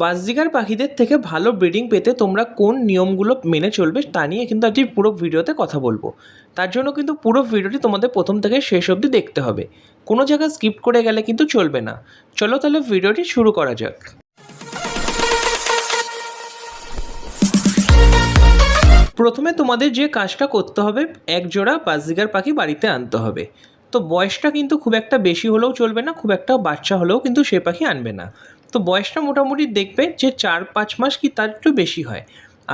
Budgerigar পাখিদের থেকে ভালো ব্রিডিং পেতে তোমরা কোন নিয়মগুলো মেনে চলবে তা নিয়ে কিন্তু আজকে পুরো ভিডিওতে কথা বলবো। তার জন্য কিন্তু পুরো ভিডিওটি তোমাদের প্রথম থেকে শেষ অবধি দেখতে হবে, কোনো জায়গায় স্কিপ করে গেলে কিন্তু চলবে না। চলো তাহলে ভিডিওটি শুরু করা যাক। প্রথমে তোমাদের যে কাজটা করতে হবে, এক জোড়া বাজরিগার পাখি বাড়িতে আনতে হবে। তো বয়সটা কিন্তু খুব একটা বেশি হলেও চলবে না, খুব একটা বাচ্চা হলেও কিন্তু সে পাখি আনবে না। তো বয়সটা মোটামুটি দেখবে যে 4-5 মাস কি তার একটু বেশি হয়।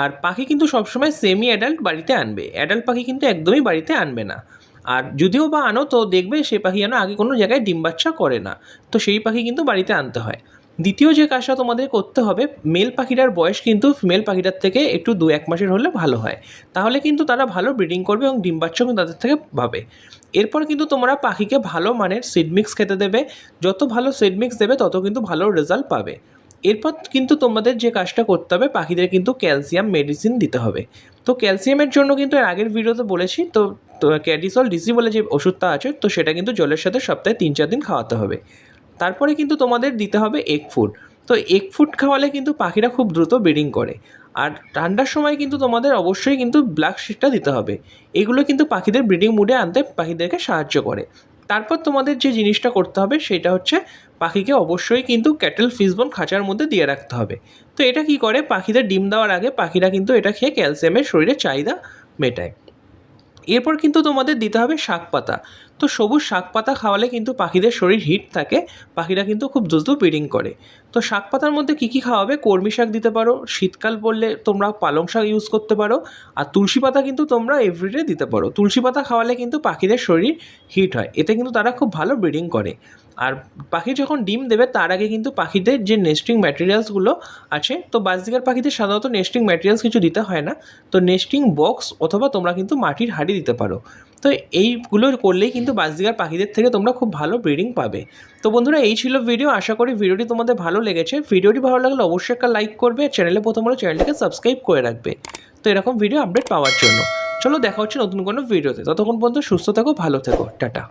আর পাখি কিন্তু সবসময় সেমি অ্যাডাল্ট বাড়িতে আনবে, অ্যাডাল্ট পাখি কিন্তু একদমই বাড়িতে আনবে না। আর যদিও বা আনো তো দেখবে সে পাখি যেন আগে কোনো জায়গায় ডিম বাচ্চা করে না, তো সেই পাখি কিন্তু বাড়িতে আনতে হয়। দ্বিতীয় যে কাজটা তোমাদের করতে হবে, মেল পাখিটার বয়স কিন্তু ফিমেল পাখিটার থেকে একটু 2-1 মাসের হলে ভালো হয়, তাহলে কিন্তু তারা ভালো ব্রিডিং করবে এবং ডিম বাচ্চাও কিন্তু তাদের থেকে পাবে। এরপর কিন্তু তোমরা পাখিকে ভালো মানের সিড মিক্স খেতে দেবে, যত ভালো সিড মিক্স দেবে তত কিন্তু ভালো রেজাল্ট পাবে। এরপর কিন্তু তোমাদের যে কাজটা করতে হবে, পাখিদের কিন্তু ক্যালসিয়াম মেডিসিন দিতে হবে। তো ক্যালসিয়ামের জন্য কিন্তু এর আগের ভিডিওতে বলেছি, তো ক্যাডিসল ডিসি বলে যে ওষুধটা আছে, তো সেটা কিন্তু জলের সাথে সপ্তাহে 3-4 দিন খাওয়াতে হবে। তারপরে কিন্তু তোমাদের দিতে হবে এগ ফুড। তো এগ ফুড খাওয়ালে কিন্তু পাখিরা খুব দ্রুত ব্রিডিং করে। আর ঠান্ডার সময় কিন্তু তোমাদের অবশ্যই কিন্তু ব্ল্যাক শিটটা দিতে হবে। এগুলো কিন্তু পাখিদের ব্রিডিং মুডে আনতে পাখিদেরকে সাহায্য করে। তারপর তোমাদের যে জিনিসটা করতে হবে সেটা হচ্ছে, পাখিকে অবশ্যই কিন্তু ক্যাটেল ফিশবোন খাঁচার মধ্যে দিয়ে রাখতে হবে। তো এটা কি করে, পাখিদের ডিম দেওয়ার আগে পাখিরা কিন্তু এটা খেয়ে ক্যালসিয়ামের শরীরে চাহিদা মেটায়। এরপর কিন্তু তোমাদের দিতে হবে শাক পাতা। তো সবুজ শাক পাতা খাওয়ালে কিন্তু পাখিদের শরীর হিট থাকে, পাখিরা কিন্তু খুব দ্রুত ব্রিডিং করে। তো শাক পাতার মধ্যে কী কী খাওয়াবে, কলমি শাক দিতে পারো, শীতকাল পড়লে তোমরা পালং শাক ইউজ করতে পারো, আর তুলসী পাতা কিন্তু তোমরা এভরিডে দিতে পারো। তুলসী পাতা খাওয়ালে কিন্তু পাখিদের শরীর হিট হয়, এতে কিন্তু তারা খুব ভালো ব্রিডিং করে। আর পাখি যখন ডিম দেবে তার আগে কিন্তু পাখিদের যে নেস্টিং ম্যাটেরিয়ালসগুলো আছে, তো বাজরিগার পাখিদের সাধারণত নেস্টিং ম্যাটেরিয়ালস কিছু দিতে হয় না। তো নেস্টিং বক্স অথবা তোমরা কিন্তু মাটির হাঁড়ি দিতে পারো। তো এইগুলো করলেই কিন্তু বাজরিগার পাখিদের থেকে তোমরা খুব ভালো ব্রিডিং পাবে। তো বন্ধুরা, এই ছিল ভিডিও। আশা করি ভিডিওটি তোমাদের ভালো লেগেছে। ভিডিওটি ভালো লাগলে অবশ্যই একটা লাইক করবে, চ্যানেলে প্রথম হলে চ্যানেলটিকে সাবস্ক্রাইব করে রাখবে তো এরকম ভিডিও আপডেট পাওয়ার জন্য। চলো দেখা হচ্ছে নতুন কোনো ভিডিওতে, ততক্ষণ পর্যন্ত সুস্থ থেকো, ভালো থেকো, টাটা।